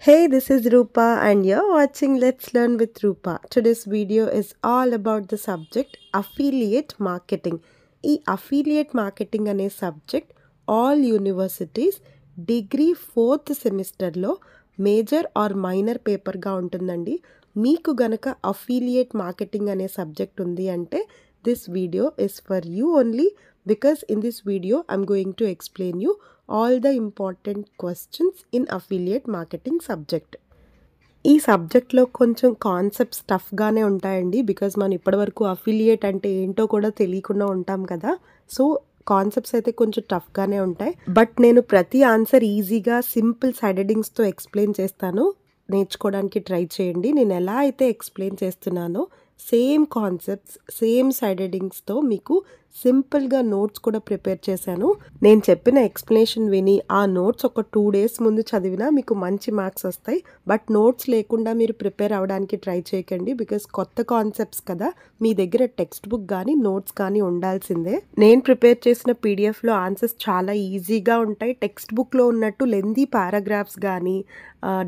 Hey, this is Rupa, and you're watching Let's Learn with Rupa. Today's video is all about the subject affiliate marketing. ఈ affiliate marketing అనే subject all universities degree 4th సెమిస్టర్లో major are minor పేపర్గా ఉంటుందండి. మీకు గనక affiliate marketing అనే subject ఉంది అంటే this video is for you only because in this video I'm going to explain you all the important questions in affiliate marketing subject. ఈ సబ్జెక్ట్లో కొంచెం కాన్సెప్ట్స్ టఫ్గానే ఉంటాయండి బికాజ్ మనం ఇప్పటివరకు అఫిలియేట్ అంటే ఏంటో కూడా తెలియకుండా ఉంటాం కదా. సో కాన్సెప్ట్స్ అయితే కొంచెం టఫ్గానే ఉంటాయి. బట్ నేను ప్రతి ఆన్సర్ ఈజీగా సింపుల్ సైడెడింగ్స్తో ఎక్స్ప్లెయిన్ చేస్తాను. నేర్చుకోవడానికి ట్రై చేయండి. నేను ఎలా అయితే ఎక్స్ప్లెయిన్ చేస్తున్నానో సేమ్ కాన్సెప్ట్స్ సేమ్ సైడెడింగ్స్తో మీకు సింపుల్గా నోట్స్ కూడా ప్రిపేర్ చేశాను. నేను చెప్పిన ఎక్స్ప్లెనేషన్ విని ఆ నోట్స్ ఒక 2 days ముందు చదివినా మీకు మంచి మార్క్స్ వస్తాయి. బట్ నోట్స్ లేకుండా మీరు ప్రిపేర్ అవ్వడానికి ట్రై చేయకండి బికాస్ కొత్త కాన్సెప్ట్స్ కదా, మీ దగ్గర టెక్స్ట్ బుక్ కానీ నోట్స్ కానీ ఉండాల్సిందే. నేను ప్రిపేర్ చేసిన పీడిఎఫ్లో ఆన్సర్స్ చాలా ఈజీగా ఉంటాయి. టెక్స్ట్ బుక్లో ఉన్నట్టు లెందీ పారాగ్రాఫ్స్ కానీ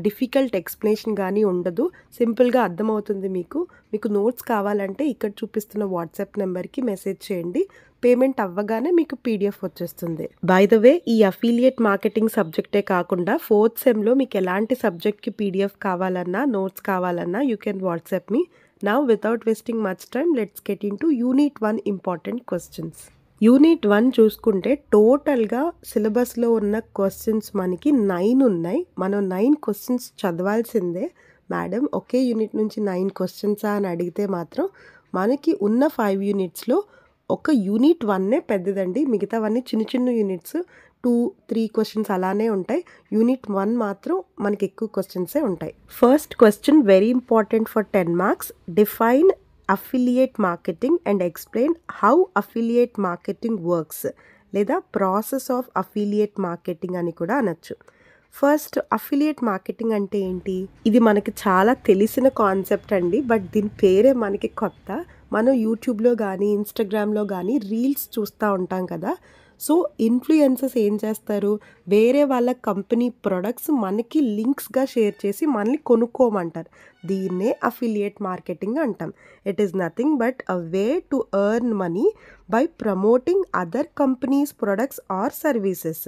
డిఫికల్ట్ ఎక్స్ప్లెనేషన్ కానీ ఉండదు. సింపుల్గా అర్థమవుతుంది మీకు. మీకు నోట్స్ కావాలంటే ఇక్కడ చూపిస్తున్న వాట్సాప్ నెంబర్కి మెసేజ్ చేయండి. పేమెంట్ అవ్వగానే మీకు పీడిఎఫ్ వచ్చేస్తుంది. బై ద వే, ఈ అఫిలియేట్ మార్కెటింగ్ సబ్జెక్టే కాకుండా 4th సెమ్లో మీకు ఎలాంటి సబ్జెక్ట్కి పీడిఎఫ్ కావాలన్నా నోట్స్ కావాలన్నా you can WhatsApp me. Now without wasting much time let's get in to unit 1 important questions. Unit 1 చూసుకుంటే టోటల్గా సిలబస్లో ఉన్న క్వశ్చన్స్ మనకి 9 ఉన్నాయి. మనం 9 క్వశ్చన్స్ చదవాల్సిందే. మేడం ఒకే యూనిట్ నుంచి 9 క్వశ్చన్సా అని అడిగితే మాత్రం మనకి ఉన్న 5 యూనిట్స్లో ఒక యూనిట్ 1 పెద్దదండి. మిగతావన్నీ చిన్న చిన్న యూనిట్స్ 2-3 క్వశ్చన్స్ అలానే ఉంటాయి. యూనిట్ 1 మాత్రం మనకి ఎక్కువ క్వశ్చన్సే ఉంటాయి. First question very important for 10 marks. Define affiliate marketing and explain how affiliate marketing works లేదా ప్రాసెస్ ఆఫ్ అఫిలియేట్ మార్కెటింగ్ అని కూడా అనొచ్చు. ఫస్ట్ అఫిలియేట్ మార్కెటింగ్ అంటే ఏంటి? ఇది మనకి చాలా తెలిసిన కాన్సెప్ట్ అండి. బట్ దీని పేరే మనకి కొత్త. మనం యూట్యూబ్లో కానీ ఇన్స్టాగ్రామ్లో కానీ రీల్స్ చూస్తూ ఉంటాం కదా. సో ఇన్ఫ్లుయెన్సర్స్ ఏం చేస్తారు, వేరే వాళ్ళ కంపెనీ ప్రొడక్ట్స్ మనకి లింక్స్గా షేర్ చేసి మనల్ని కొనుక్కోమంటారు. దీన్నే అఫిలియేట్ మార్కెటింగ్ అంటాం. It is nothing but a way to earn money by promoting other companies products or services.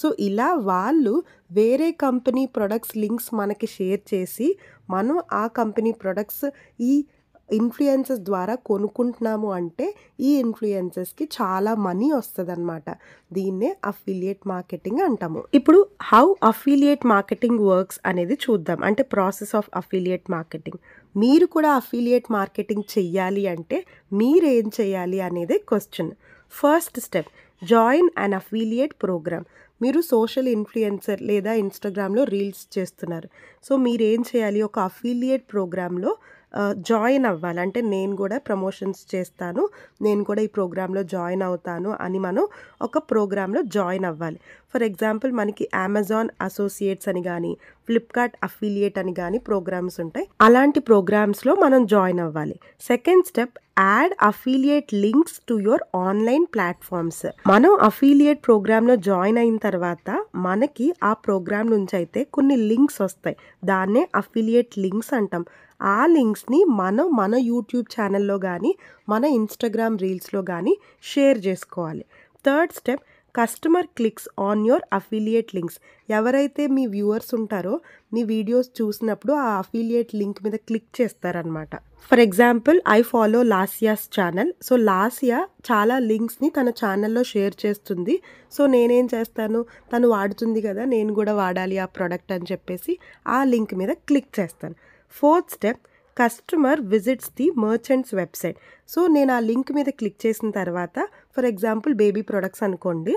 So ఇలా వాళ్ళు వేరే కంపెనీ ప్రొడక్ట్స్ లింక్స్ మనకి షేర్ చేసి మనం ఆ కంపెనీ ప్రొడక్ట్స్ ఈ ఇన్ఫ్లుయెన్సర్స్ ద్వారా కొనుక్కుంటున్నాము అంటే ఈ ఇన్ఫ్లుయెన్సర్స్కి చాలా మనీ వస్తుంది అనమాట. దీన్నే అఫిలియేట్ మార్కెటింగ్ అంటాము. ఇప్పుడు హౌ అఫిలియేట్ మార్కెటింగ్ వర్క్స్ అనేది చూద్దాం. అంటే ప్రాసెస్ ఆఫ్ అఫిలియేట్ మార్కెటింగ్. మీరు కూడా అఫిలియేట్ మార్కెటింగ్ చెయ్యాలి అంటే మీరేం చేయాలి అనేదే క్వశ్చన్. ఫస్ట్ స్టెప్, జాయిన్ అన్ అఫిలియేట్ ప్రోగ్రామ్. మీరు సోషల్ ఇన్ఫ్లుయెన్సర్ లేదా ఇన్స్టాగ్రామ్లో రీల్స్ చేస్తున్నారు. సో మీరేం చేయాలి, ఒక అఫిలియేట్ ప్రోగ్రాంలో జాయిన్ అవ్వాలి. అంటే నేను కూడా ప్రమోషన్స్ చేస్తాను, నేను కూడా ఈ ప్రోగ్రాంలో జాయిన్ అవుతాను అని మనం ఒక ప్రోగ్రాంలో జాయిన్ అవ్వాలి. ఫర్ ఎగ్జాంపుల్ మనకి అమెజాన్ అసోసియేట్స్ అని కానీ ఫ్లిప్కార్ట్ అఫిలియేట్ అని కానీ ప్రోగ్రామ్స్ ఉంటాయి. అలాంటి ప్రోగ్రామ్స్లో మనం జాయిన్ అవ్వాలి. Second step, add affiliate links to your online platforms. మనం అఫిలియేట్ ప్రోగ్రాంలో జాయిన్ అయిన తర్వాత మనకి ఆ ప్రోగ్రామ్ నుంచి అయితే కొన్ని లింక్స్ వస్తాయి. దాన్నే అఫిలియేట్ లింక్స్ అంటాం. ఆ లింక్స్ని మనం మన యూట్యూబ్ ఛానల్లో కానీ మన ఇన్స్టాగ్రామ్ రీల్స్లో కానీ షేర్ చేసుకోవాలి. Third step, customer clicks on your affiliate links. ఎవరైతే మీ వ్యూవర్స్ ఉంటారో మీ వీడియోస్ చూసినప్పుడు ఆ అఫిలియేట్ లింక్ మీద క్లిక్ చేస్తారనమాట. For example I follow Lasya's channel. So Lasya చాలా లింక్స్ని తన ఛానల్లో షేర్ చేస్తుంది. సో నేనేం చేస్తాను, తను వాడుతుంది కదా నేను కూడా వాడాలి ఆ ప్రోడక్ట్ అని చెప్పేసి ఆ లింక్ మీద క్లిక్ చేస్తాను. Fourth step, customer visits the merchants website. So నేను ఆ లింక్ మీద క్లిక్ చేసిన తర్వాత ఫర్ ఎగ్జాంపుల్ బేబీ ప్రొడక్ట్స్ అనుకోండి,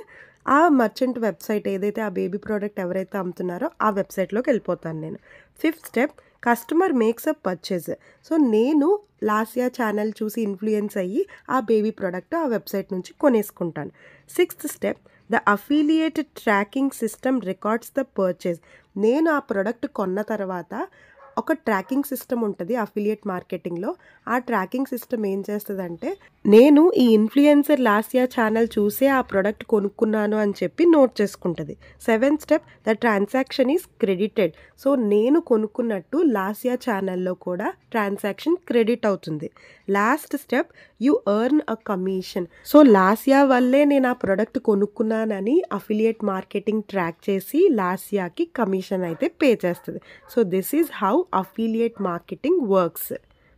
ఆ మర్చెంట్ వెబ్సైట్ ఏదైతే ఆ బేబీ ప్రోడక్ట్ ఎవరైతే అమ్ముతున్నారో ఆ వెబ్సైట్లోకి వెళ్ళిపోతాను నేను. Fifth step, customer makes a purchase. So నేను లాసియా ఛానల్ చూసి ఇన్ఫ్లుయెన్స్ అయ్యి ఆ బేబీ ప్రోడక్ట్ ఆ వెబ్సైట్ నుంచి కొనేసుకుంటాను. Sixth step, the affiliated tracking system records the purchase. నేను ఆ ప్రోడక్ట్ కొన్న తర్వాత ఒక ట్రాకింగ్ సిస్టమ్ ఉంటుంది అఫిలియేట్ మార్కెటింగ్లో. ఆ ట్రాకింగ్ సిస్టమ్ ఏం చేస్తుందంటే, నేను ఈ ఇన్ఫ్లుయెన్సర్ లాస్యా ఛానల్ చూసే ఆ ప్రోడక్ట్ కొనుక్కున్నాను అని చెప్పి నోట్ చేసుకుంటుంది. 7th step, the transaction is credited. So నేను కొనుక్కున్నట్టు లాస్యా ఛానల్లో కూడా ట్రాన్సాక్షన్ క్రెడిట్ అవుతుంది. Last step, you earn a commission. So Lasya వల్లే నేను ఆ ప్రోడక్ట్ కొనుక్కున్నానని అఫిలియేట్ మార్కెటింగ్ ట్రాక్ చేసి లాస్యాకి కమిషన్ అయితే పే చేస్తుంది. So this is how affiliate marketing works.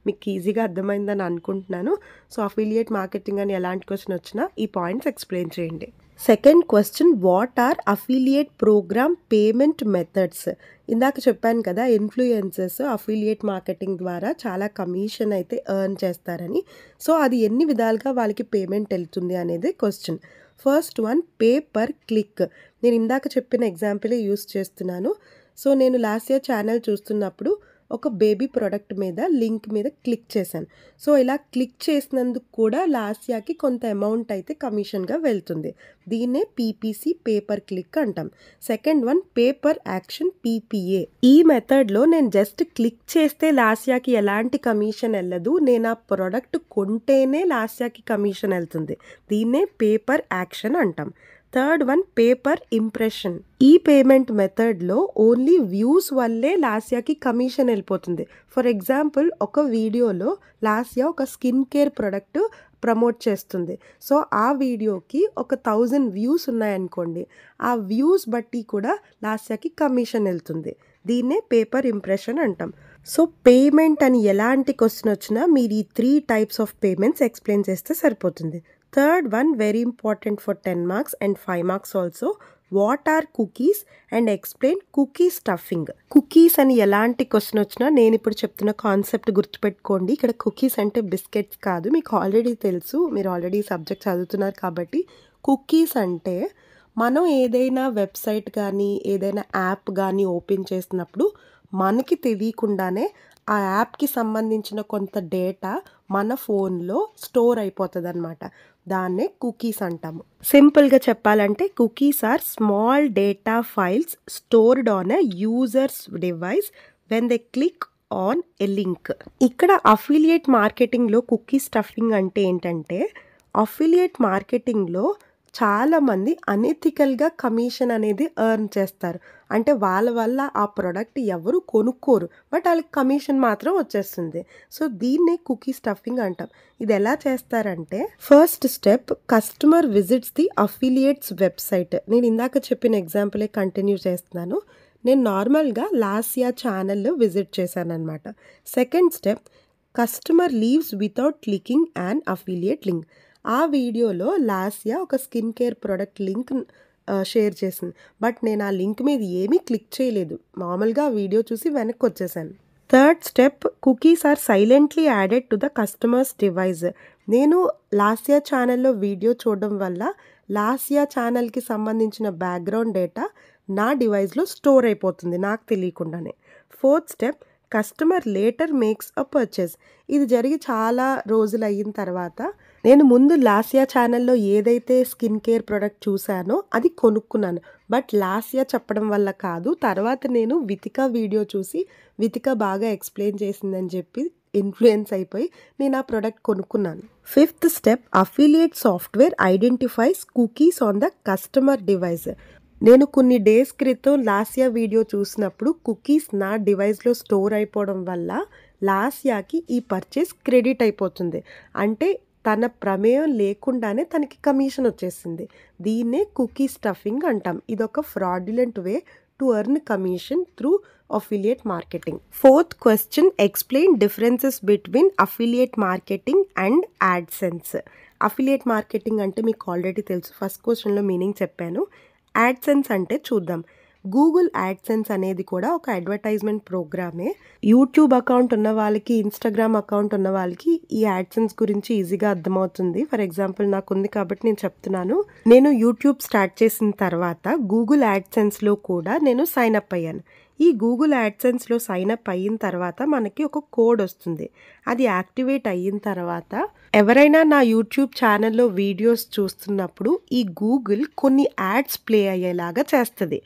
మీకు ఈజీగా అర్థమైందని అనుకుంటున్నాను. సో అఫిలియేట్ మార్కెటింగ్ అని ఎలాంటి క్వశ్చన్ వచ్చినా ఈ పాయింట్స్ ఎక్స్ప్లెయిన్ చేయండి. Second question, what are affiliate program payment methods? ఇందాక చెప్పాను కదా, ఇన్ఫ్లుయెన్సర్స్ అఫిలియేట్ మార్కెటింగ్ ద్వారా చాలా కమిషన్ అయితే ఎర్న్ చేస్తారని. సో అది ఎన్ని విధాలుగా వాళ్ళకి పేమెంట్ వెళ్తుంది అనేది question. First one, pay per click. నేను ఇందాక చెప్పిన ఎగ్జాంపులే యూస్ చేస్తున్నాను. సో నేను లాస్ట్ ఇయర్ ఛానల్ చూస్తున్నప్పుడు ఒక బేబీ ప్రోడక్ట్ మీద లింక్ మీద క్లిక్ చేశాను. సో ఇలా క్లిక్ చేసినందుకు కూడా లాస్యాకి కొంత అమౌంట్ అయితే కమిషన్గా వెళ్తుంది. దీన్నే పీపీసీ, పేపర్ క్లిక్ అంటాం. Second one, paper action, PPA. ఈ మెథడ్లో నేను జస్ట్ క్లిక్ చేస్తే లాస్యాకి ఎలాంటి కమిషన్ వెళ్ళదు. నేను ఆ ప్రోడక్ట్ కొంటేనే లాస్యాకి కమిషన్ వెళ్తుంది. దీన్నే పేపర్ యాక్షన్ అంటాం. Third one, paper impression. ఈ పేమెంట్ మెథడ్లో ఓన్లీ వ్యూస్ వల్లే లాస్యాకి కమిషన్ వెళ్ళిపోతుంది. ఫర్ ఎగ్జాంపుల్, ఒక వీడియోలో లాస్యా ఒక స్కిన్ కేర్ ప్రోడక్ట్ ప్రమోట్ చేస్తుంది. సో ఆ వీడియోకి ఒక 1000 వ్యూస్ ఉన్నాయనుకోండి, ఆ వ్యూస్ బట్టి కూడా లాస్యాకి కమిషన్ వెళ్తుంది. దీన్నే పేపర్ ఇంప్రెషన్ అంటాం. సో పేమెంట్ అని ఎలాంటి క్వశ్చన్ వచ్చినా మీరు ఈ 3 టైప్స్ ఆఫ్ పేమెంట్స్ ఎక్స్ప్లెయిన్ చేస్తే సరిపోతుంది. Third one, very important for 10 marks and 5 marks also. What are cookies and explain cookie stuffing. Cookies అని ఎలాంటి క్వశ్చన్ వచ్చినా నేను ఇప్పుడు చెప్తున్న కాన్సెప్ట్ గుర్తుపెట్టుకోండి. ఇక్కడ కుకీస్ అంటే బిస్కెట్స్ కాదు, మీకు ఆల్రెడీ తెలుసు, మీరు ఆల్రెడీ సబ్జెక్ట్ చదువుతున్నారు కాబట్టి. కుకీస్ అంటే మనం ఏదైనా వెబ్సైట్ కానీ ఏదైనా యాప్ కానీ ఓపెన్ చేసినప్పుడు మనకి తెలియకుండానే ఆ యాప్కి సంబంధించిన కొంత డేటా మన ఫోన్లో స్టోర్ అయిపోతుంది అనమాట. దాన్నే కుకీస్ అంటాము. సింపుల్గా చెప్పాలంటే cookies are small data files stored on a users device when they click on a link. ఇక్కడ అఫిలియేట్ మార్కెటింగ్లో కుకీ స్టఫింగ్ అంటే ఏంటంటే, అఫిలియేట్ మార్కెటింగ్లో చాలామంది అనెథికల్గా కమిషన్ అనేది ఎర్న్ చేస్తారు. అంటే వాళ్ళ వల్ల ఆ ప్రోడక్ట్ ఎవరు కొనుక్కోరు, బట్ వాళ్ళకి కమిషన్ మాత్రం వచ్చేస్తుంది. సో దీన్నే కుకీ స్టఫింగ్ అంటాం. ఇది ఎలా చేస్తారంటే, first step, customer visits the affiliates website. నేను ఇందాక చెప్పిన ఎగ్జాంపులే కంటిన్యూ చేస్తున్నాను. నేను నార్మల్గా లాస్యా ఛానల్లో విజిట్ చేశాను అనమాట. Second step, customer leaves without clicking an affiliate link. ఆ వీడియోలో లాస్యా ఒక skin care product link share చేసింది, బట్ నేను ఆ లింక్ మీద ఏమీ క్లిక్ చేయలేదు. మామూలుగా వీడియో చూసి వెనక్కి వచ్చేసాను. Third step, cookies are silently added to the customers device. నేను లాస్యా ఛానల్లో వీడియో చూడడం వల్ల లాస్యా ఛానల్కి సంబంధించిన బ్యాక్గ్రౌండ్ డేటా నా డివైస్లో స్టోర్ అయిపోతుంది నాకు తెలియకుండానే. Fourth step, customer later makes a purchase. ఇది జరిగి చాలా రోజులు అయిన తర్వాత నేను ముందు లాస్యా ఛానల్లో ఏదైతే స్కిన్ కేర్ ప్రోడక్ట్ చూశానో అది కొనుక్కున్నాను, బట్ లాస్యా చెప్పడం వల్ల కాదు. తర్వాత నేను వితిక వీడియో చూసి వితిక బాగా ఎక్స్ప్లెయిన్ చేసిందని చెప్పి ఇన్ఫ్లుయెన్స్ అయిపోయి నేను ఆ ప్రోడక్ట్ కొనుక్కున్నాను. Fifth step, affiliate software identifies cookies on the customer device. నేను కొన్ని డేస్ క్రితం లాస్యా వీడియో చూసినప్పుడు కుకీస్ నా డివైస్లో స్టోర్ అయిపోవడం వల్ల లాస్యాకి ఈ పర్చేస్ క్రెడిట్ అయిపోతుంది. అంటే తన ప్రమేయం లేకుండానే తనకి కమిషన్ వచ్చేసింది. దీన్నే కుకీ స్టఫింగ్ అంటాం. ఇదొక fraudulent way to earn commission through affiliate marketing. Fourth question, explain differences between affiliate marketing and AdSense. Affiliate marketing అంటే మీకు ఆల్రెడీ తెలుసు, ఫస్ట్ క్వశ్చన్లో మీనింగ్ చెప్పాను. యాడ్సెన్స్ అంటే చూద్దాం. గూగుల్ యాడ్సెన్స్ అనేది కూడా ఒక అడ్వర్టైజ్మెంట్ ప్రోగ్రామే. యూట్యూబ్ అకౌంట్ ఉన్న వాళ్ళకి, ఇన్స్టాగ్రామ్ అకౌంట్ ఉన్న వాళ్ళకి ఈ యాడ్సెన్స్ గురించి ఈజీగా అర్థమవుతుంది. ఫర్ ఎగ్జాంపుల్ నాకు ఉంది కాబట్టి నేను చెప్తున్నాను. నేను యూట్యూబ్ స్టార్ట్ చేసిన తర్వాత గూగుల్ యాడ్సెన్స్లో కూడా నేను సైన్ అప్ అయ్యాను. ఈ గూగుల్ యాడ్సెన్స్లో సైన్ అప్ అయిన తర్వాత మనకి ఒక కోడ్ వస్తుంది. అది యాక్టివేట్ అయిన తర్వాత ఎవరైనా నా యూట్యూబ్ ఛానల్లో వీడియోస్ చూస్తున్నప్పుడు ఈ గూగుల్ కొన్ని యాడ్స్ ప్లే అయ్యేలాగా చేస్తుంది.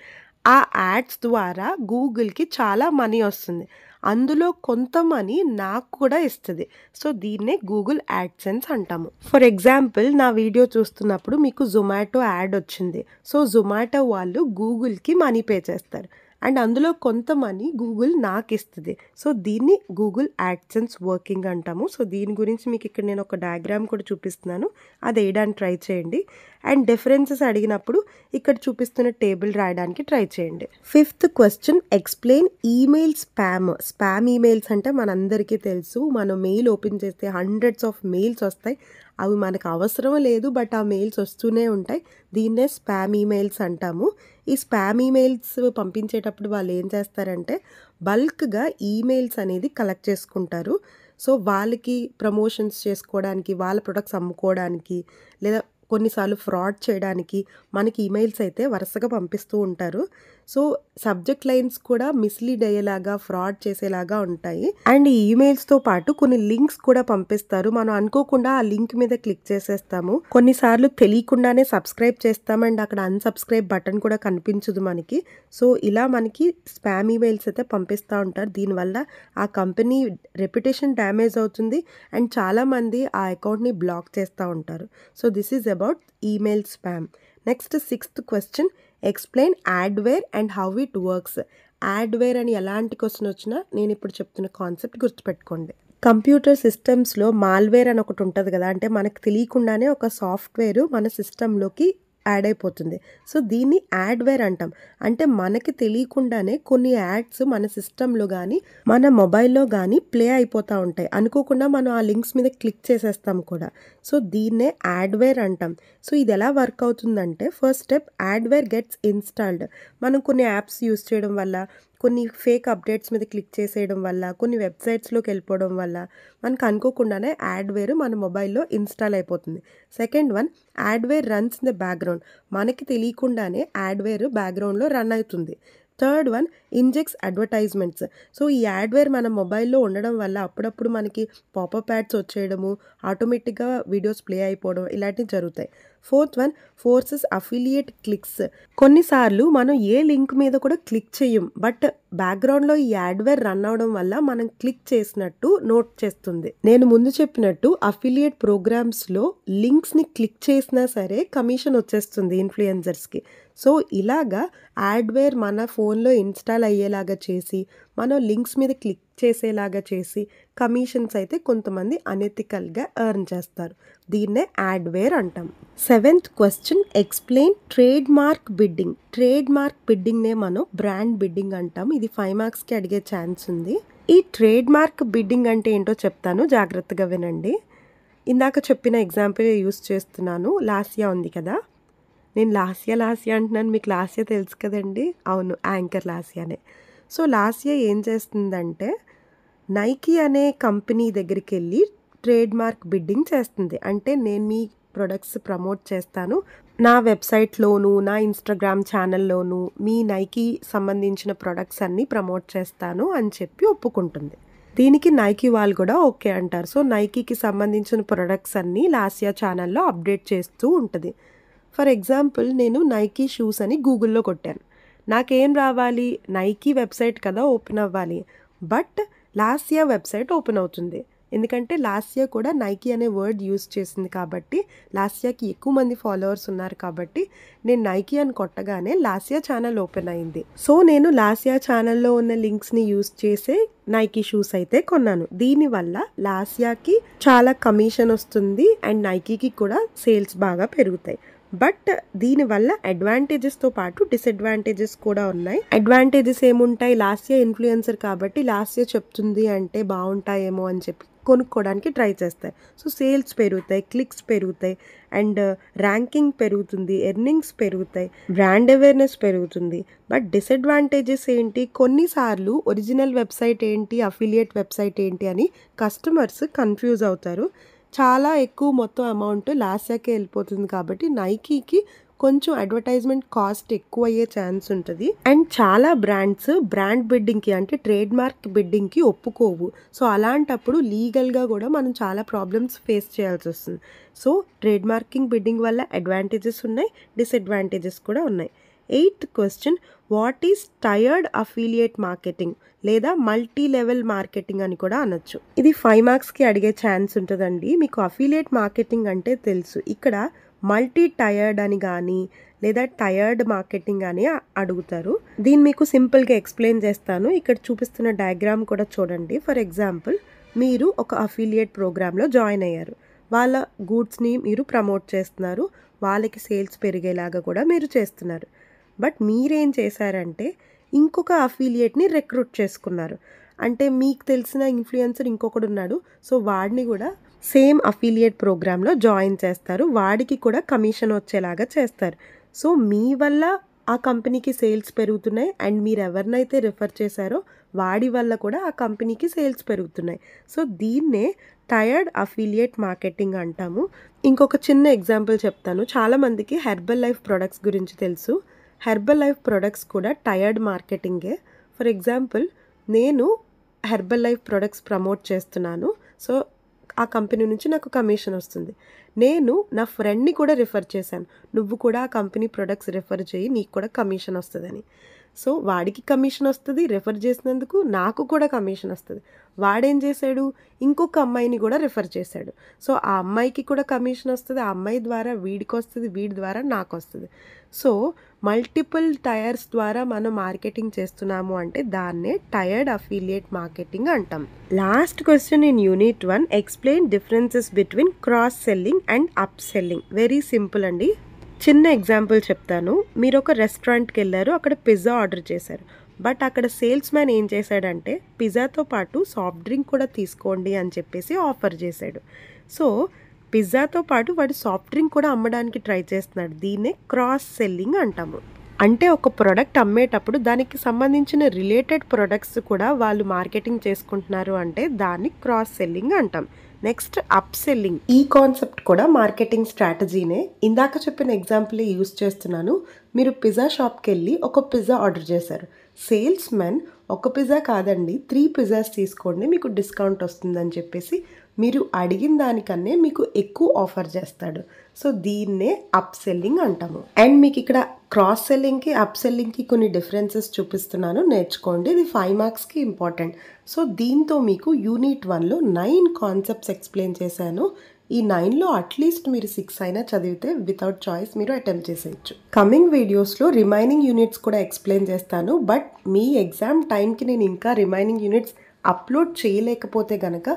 ఆ యాడ్స్ ద్వారా గూగుల్‌కి చాలా మనీ వస్తుంది. అందులో కొంత మనీ నాకు కూడా ఇస్తది. సో, దీన్నే గూగుల్ యాడ్‌సెన్స్ అంటాము. ఫర్ ఎగ్జాంపుల్ నా వీడియో చూస్తున్నప్పుడు మీకు జొమాటో యాడ్ వచ్చింది. సో, జొమాటో వాళ్ళు గూగుల్‌కి మనీ పే చేస్తారు. అండ్ అందులో కొంత మనీ గూగుల్ నాకిస్తది. సో, దీన్ని గూగుల్ యాడ్‌సెన్స్ వర్కింగ్ అంటాము. సో, దీని గురించి మీకు ఇక్కడ నేను ఒక డయాగ్రామ్ కూడా చూపిస్తున్నాను. అది ఎయడానికి ట్రై చేయండి. అండ్ డిఫరెన్సెస్ అడిగినప్పుడు ఇక్కడ చూపిస్తున్న టేబుల్ రాయడానికి ట్రై చేయండి. Fifth question, explain email spam. Spam emails అంటే మనందరికీ తెలుసు. మనం మెయిల్ ఓపెన్ చేస్తే హండ్రెడ్స్ ఆఫ్ మెయిల్స్ వస్తాయి. అవి మనకు అవసరం లేదు, బట్ ఆ మెయిల్స్ వస్తూనే ఉంటాయి. దీన్నే స్పామ్ ఈమెయిల్స్ అంటాము. ఈ స్పామ్ ఈమెయిల్స్ పంపించేటప్పుడు వాళ్ళు ఏం చేస్తారంటే బల్క్‌గా ఈమెయిల్స్ అనేది కలెక్ట్ చేసుకుంటారు. సో, వాళ్ళకి ప్రమోషన్స్ చేసుకోవడానికి, వాళ్ళ ప్రొడక్ట్స్ అమ్ముకోవడానికి, లేదా కొన్నిసార్లు ఫ్రాడ్ చేయడానికి మనకి ఈమెయిల్స్ అయితే వరుసగా పంపిస్తూ ఉంటారు. సో, సబ్జెక్ట్ లైన్స్ కూడా మిస్‌లీడ్ అయ్యేలాగా, ఫ్రాడ్ చేసేలాగా ఉంటాయి. అండ్ ఈ ఈమెయిల్స్‌తో పాటు కొన్ని లింక్స్ కూడా పంపిస్తారు. మనం అనుకోకుండా ఆ లింక్ మీద క్లిక్ చేసేస్తాము. కొన్నిసార్లు తెలియకుండానే సబ్స్క్రైబ్ చేస్తాం అండ్ అక్కడ అన్‌సబ్స్క్రైబ్ బటన్ కూడా కనిపించదు మనకి. సో, ఇలా మనకి స్పామ్ ఈమెయిల్స్ అయితే పంపిస్తూ ఉంటారు. దీనివల్ల ఆ కంపెనీ రెప్యుటేషన్ డ్యామేజ్ అవుతుంది అండ్ చాలామంది ఆ అకౌంట్‌ని బ్లాక్ చేస్తూ ఉంటారు. So, this is about email spam. Next sixth question, explain adware and how it works. Adware అని ఎలాంటి క్వెషన్ వచ్చినా నేను ఇప్పుడు చెప్తున్న కాన్సెప్ట్ గుర్తుపెట్టుకోండి. కంప్యూటర్ సిస్టమ్స్‌లో మాల్‌వేర్ అని ఒకటి ఉంటది కదా! అంటే మనకు తెలియకుండానే ఒక సాఫ్ట్‌వేర్ మన సిస్టమ్‌లోకి యాడ్ అయిపోతుంది. సో, దీన్ని యాడ్‌వేర్ అంటాం. అంటే మనకి తెలియకుండానే కొన్ని యాడ్స్ మన సిస్టమ్‌లో గానీ, మన మొబైల్‌లో గానీ ప్లే అయిపోతా ఉంటాయి. అనుకోకుండా మనం ఆ లింక్స్ మీద క్లిక్ చేసేస్తాం కూడా. సో, దీన్నే యాడ్‌వేర్ అంటాం. సో, ఇది ఎలా వర్క్ అవుతుందంటే first step, adware gets installed. మనం కొన్ని యాప్స్ యూజ్ చేయడం వల్ల, కొన్ని ఫేక్ అప్డేట్స్ మీద క్లిక్ చేసేయడం వల్ల, కొన్ని వెబ్‌సైట్స్‌లోకి వెళ్ళిపోవడం వల్ల మనకు అనుకోకుండానే యాడ్‌వేర్ మన మొబైల్‌లో ఇన్‌స్టాల్ అయిపోతుంది. Second one, adware runs in the background. మనకి తెలియకుండానే యాడ్‌వేర్ బ్యాక్‌గ్రౌండ్‌లో రన్ అవుతుంది. Third one, injects advertisements. So, ఈ యాడ్‌వేర్ మన మొబైల్‌లో ఉండడం వల్ల అప్పుడప్పుడు మనకి పాపప్ యాడ్స్ వచ్చేయడము, ఆటోమేటిక్‌గా వీడియోస్ ప్లే అయిపోవడం ఇలాంటివి జరుగుతాయి. Fourth one, forces affiliate clicks. కొన్నిసార్లు మనం ఏ లింక్ మీద కూడా క్లిక్ చెయ్యం. బట్ బ్యాక్‌గ్రౌండ్‌లో ఈ యాడ్‌వేర్ రన్ అవ్వడం వల్ల మనం క్లిక్ చేసినట్టు నోట్ చేస్తుంది. నేను ముందు చెప్పినట్టు అఫిలియేట్ ప్రోగ్రామ్స్‌లో లింక్స్‌ని క్లిక్ చేసినా సరే కమిషన్ వచ్చేస్తుంది ఇన్‌ఫ్లుయెన్సర్స్‌కి. సో, ఇలాగా యాడ్‌వేర్ మన ఫోన్‌లో ఇన్‌స్టాల్ అయ్యేలాగా చేసి, మనం లింక్స్ మీద క్లిక్ చేసేలాగా చేసి, కమిషన్స్ అయితే కొంతమంది అనెథికల్‌గా ఎర్న్ చేస్తారు. దీన్నే యాడ్‌వేర్ అంటాం. Seventh question, explain trade mark bidding. Trade mark బిడ్డింగ్‌నే మనం బ్రాండ్ బిడ్డింగ్ అంటాం. ఇది 5 మార్క్స్‌కి అడిగే ఛాన్స్ ఉంది. ఈ ట్రేడ్ మార్క్ బిడ్డింగ్ అంటే ఏంటో చెప్తాను, జాగ్రత్తగా వినండి. ఇందాక చెప్పిన ఎగ్జాంపుల్ యూజ్ చేస్తున్నాను. లాస్యా ఉంది కదా! నేను లాస్యా అంటున్నాను. మీకు లాస్యా తెలుసు కదండీ! అవును, యాంకర్ లాస్యానే. సో, లాస్యా ఏం చేస్తుందంటే నైకీ అనే కంపెనీ దగ్గరికెళ్ళి ట్రేడ్ మార్క్ బిడ్డింగ్ చేస్తుంది. అంటే నేను మీ ప్రొడక్ట్స్ ప్రమోట్ చేస్తాను. నా వెబ్‌సైట్‌లోను, నా ఇన్‌స్టాగ్రామ్ ఛానల్‌లోను మీ నైకీ సంబంధించిన ప్రొడక్ట్స్ అన్నీ ప్రమోట్ చేస్తాను అని చెప్పి ఒప్పుకుంటుంది. దీనికి నైకీ వాళ్ళు కూడా ఓకే అంటారు. సో, నైకీకి సంబంధించిన ప్రొడక్ట్స్ అన్నీ లాస్యా ఛానల్‌లో అప్డేట్ చేస్తూ ఉంటది. ఫర్ ఎగ్జాంపుల్ నేను నైకీ షూస్ అని గూగుల్‌లో కొట్టాను. నాకేం రావాలి? నైకీ వెబ్‌సైట్ కదా ఓపెన్ అవ్వాలి. బట్ లాస్యా వెబ్‌సైట్ ఓపెన్ అవుతుంది. ఎందుకంటే లాస్యా కూడా నైకీ అనే వర్డ్ యూజ్ చేసింది కాబట్టి, లాస్యాకి ఎక్కువ మంది ఫాలోవర్స్ ఉన్నారు కాబట్టి, నేను నైకీ అని కొట్టగానే లాస్యా ఛానల్ ఓపెన్ అయింది. సో, నేను లాస్యా ఛానల్‌లో ఉన్న లింక్స్‌ని యూజ్ చేసే నైకీ షూస్ అయితే కొన్నాను. దీనివల్ల లాస్యాకి చాలా కమిషన్ వస్తుంది అండ్ నైకీకి కూడా సేల్స్ బాగా పెరుగుతాయి. బట్ దీనివల్ల అడ్వాంటేజెస్‌తో పాటు డిసడ్వాంటేజెస్ కూడా ఉన్నాయి. అడ్వాంటేజెస్ ఏముంటాయి? లాస్యా ఇన్‌ఫ్లుయెన్సర్ కాబట్టి లాస్యా చెప్తుంది అంటే బావుంటాయేమో అని చెప్పి కొనుక్కోవడానికి ట్రై చేస్తారు. సో, సేల్స్ పెరుగుతాయి, క్లిక్స్ పెరుగుతాయి అండ్ ర్యాంకింగ్ పెరుగుతుంది, ఎర్నింగ్స్ పెరుగుతాయి, బ్రాండ్ అవేర్‌నెస్ పెరుగుతుంది. బట్ డిసడ్వాంటేజెస్ ఏంటి? కొన్నిసార్లు ఒరిజినల్ వెబ్‌సైట్ ఏంటి, అఫిలియేట్ వెబ్‌సైట్ ఏంటి అని కస్టమర్స్ కన్‌ఫ్యూజ్ అవుతారు. చాలా ఎక్కువ మొత్తం అమౌంట్ లాస్యాకే వెళ్ళిపోతుంది కాబట్టి నైకీకి కొంచెం అడ్వర్టైజ్మెంట్ కాస్ట్ ఎక్కువ అయ్యే ఛాన్స్ ఉంటుంది. అండ్ చాలా బ్రాండ్స్ బ్రాండ్ బిడ్డింగ్‌కి అంటే ట్రేడ్ మార్క్ బిడ్డింగ్‌కి ఒప్పుకోవు. సో, అలాంటప్పుడు లీగల్‌గా కూడా మనం చాలా ప్రాబ్లమ్స్ ఫేస్ చేయాల్సి వస్తుంది. సో, ట్రేడ్ మార్కింగ్ బిడ్డింగ్ వల్ల అడ్వాంటేజెస్ ఉన్నాయి, డిసడ్వాంటేజెస్ కూడా ఉన్నాయి. Eighth question, what is tired affiliate marketing లేదా మల్టీ లెవెల్ మార్కెటింగ్ అని కూడా అనొచ్చు. ఇది 5 మార్క్స్కి అడిగే ఛాన్స్ ఉంటుందండి. మీకు అఫిలియేట్ మార్కెటింగ్ అంటే తెలుసు, ఇక్కడ మల్టీ టైర్డ్ అని కానీ లేదా టైర్డ్ మార్కెటింగ్ అని అడుగుతారు. దీన్ని మీకు సింపుల్గా ఎక్స్ప్లెయిన్ చేస్తాను. ఇక్కడ చూపిస్తున్న డయాగ్రామ్ కూడా చూడండి. ఫర్ ఎగ్జాంపుల్, మీరు ఒక అఫిలియేట్ ప్రోగ్రాంలో జాయిన్ అయ్యారు. వాళ్ళ గూడ్స్ని మీరు ప్రమోట్ చేస్తున్నారు, వాళ్ళకి సేల్స్ పెరిగేలాగా కూడా మీరు చేస్తున్నారు. బట్ మీరేం చేశారంటే ఇంకొక అఫిలియేట్ని రిక్రూట్ చేసుకున్నారు. అంటే మీకు తెలిసిన ఇన్ఫ్లుయెన్సర్ ఇంకొకడు ఉన్నాడు, సో వాడిని కూడా సేమ్ అఫిలియేట్ ప్రోగ్రాంలో జాయిన్ చేస్తారు, వాడికి కూడా కమిషన్ వచ్చేలాగా చేస్తారు. సో మీ వల్ల ఆ కంపెనీకి సేల్స్ పెరుగుతున్నాయి అండ్ మీరు ఎవరినైతే రిఫర్ చేశారో వాడి వల్ల కూడా ఆ కంపెనీకి సేల్స్ పెరుగుతున్నాయి. సో దీన్నే టైర్డ్ అఫిలియేట్ మార్కెటింగ్ అంటాము. ఇంకొక చిన్న ఎగ్జాంపుల్ చెప్తాను. చాలామందికి హెర్బల్ లైఫ్ ప్రొడక్ట్స్ గురించి తెలుసు. హెర్బల్ లైఫ్ ప్రొడక్ట్స్ కూడా టైర్డ్ మార్కెటింగే. ఫర్ ఎగ్జాంపుల్, నేను హెర్బల్ లైఫ్ ప్రొడక్ట్స్ ప్రమోట్ చేస్తున్నాను, సో ఆ కంపెనీ నుంచి నాకు కమిషన్ వస్తుంది. నేను నా ఫ్రెండ్ని కూడా రిఫర్ చేశాను, నువ్వు కూడా ఆ కంపెనీ ప్రొడక్ట్స్ రిఫర్ చేయి, నీకు కూడా కమిషన్ వస్తుందని. సో వాడికి కమిషన్ వస్తుంది, రిఫర్ చేసినందుకు నాకు కూడా కమిషన్ వస్తుంది. వాడేం చేశాడు, ఇంకొక అమ్మాయిని కూడా రిఫర్ చేశాడు, సో ఆ అమ్మాయికి కూడా కమిషన్ వస్తుంది, ఆ అమ్మాయి ద్వారా వీడికి వస్తుంది, వీడి ద్వారా నాకు వస్తుంది. సో మల్టిపుల్ టైర్స్ ద్వారా మనం మార్కెటింగ్ చేస్తున్నాము అంటే దాన్నే టైర్డ్ అఫిలియేట్ మార్కెటింగ్ అంటాం. Last question in unit 1, explain differences between cross selling and up selling. Very simple అండి. చిన్న ఎగ్జాంపుల్ చెప్తాను. మీరు ఒక రెస్టారెంట్కి వెళ్ళారు, అక్కడ పిజ్జా ఆర్డర్ చేశారు. బట్ అక్కడ సేల్స్ మ్యాన్ ఏం చేశాడంటే పిజ్జాతో పాటు సాఫ్ట్ డ్రింక్ కూడా తీసుకోండి అని చెప్పేసి ఆఫర్ చేశాడు. సో పిజ్జాతో పాటు వాడు సాఫ్ట్ డ్రింక్ కూడా అమ్మడానికి ట్రై చేస్తున్నాడు. దీన్నే క్రాస్ సెల్లింగ్ అంటాము. అంటే ఒక ప్రోడక్ట్ అమ్మేటప్పుడు దానికి సంబంధించిన రిలేటెడ్ ప్రొడక్ట్స్ కూడా వాళ్ళు మార్కెటింగ్ చేసుకుంటున్నారు అంటే దాన్ని క్రాస్ సెల్లింగ్ అంటాం. Next up selling. ఈ కాన్సెప్ట్ కూడా మార్కెటింగ్ స్ట్రాటజీనే. ఇందాక చెప్పిన ఎగ్జాంపుల్ యూస్ చేస్తున్నాను. మీరు పిజ్జా షాప్కి వెళ్ళి ఒక పిజ్జా ఆర్డర్ చేశారు. సేల్స్ మ్యాన్ ఒక పిజ్జా కాదండి 3 పిజ్జాస్ తీసుకోండి మీకు డిస్కౌంట్ వస్తుందని చెప్పేసి మీరు అడిగిన దానికన్నా మీకు ఎక్కువ ఆఫర్ చేస్తాడు. సో దీన్నే అప్ సెల్లింగ్ అంటాము. అండ్ మీకు ఇక్కడ క్రాస్ సెల్లింగ్కి అప్ సెల్లింగ్కి కొన్ని డిఫరెన్సెస్ చూపిస్తున్నాను, నేర్చుకోండి. ఇది 5 మార్క్స్కి ఇంపార్టెంట్. సో దీంతో మీకు యూనిట్ 1లో 9 కాన్సెప్ట్స్ ఎక్స్ప్లెయిన్ చేశాను. ఈ 9లో అట్లీస్ట్ మీరు 6 అయినా చదివితే వితౌట్ చాయిస్ మీరు అటెంప్ట్ చేసేయచ్చు. కమింగ్ వీడియోస్లో రిమైనింగ్ యూనిట్స్ కూడా ఎక్స్ప్లెయిన్ చేస్తాను. బట్ మీ ఎగ్జామ్ టైంకి నేను ఇంకా రిమైనింగ్ యూనిట్స్ అప్లోడ్ చేయలేకపోతే కనుక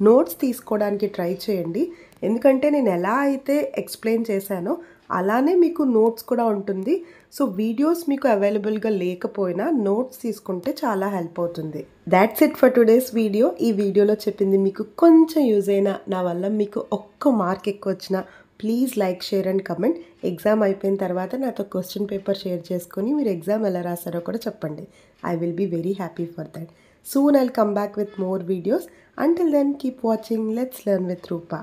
నోట్స్ తీసుకోవడానికి ట్రై చేయండి. ఎందుకంటే నేను ఎలా అయితే ఎక్స్ప్లెయిన్ చేశానో అలానే మీకు నోట్స్ కూడా ఉంటుంది. సో వీడియోస్ మీకు అవైలబుల్గా లేకపోయినా నోట్స్ తీసుకుంటే చాలా హెల్ప్ అవుతుంది. That's it for today's video. ఈ వీడియోలో చెప్పింది మీకు కొంచెం యూజ్ అయినా, నా వల్ల మీకు ఒక్క మార్క్ ఎక్కువ వచ్చినా please like, share and comment. Exam అయిపోయిన తర్వాత నాతో క్వశ్చన్ పేపర్ షేర్ చేసుకొని మీరు ఎగ్జామ్ ఎలా రాసారో కూడా చెప్పండి. I will be very happy for that. Soon I'll come back with more videos. Until then, keep watching. Let's learn with Rupa.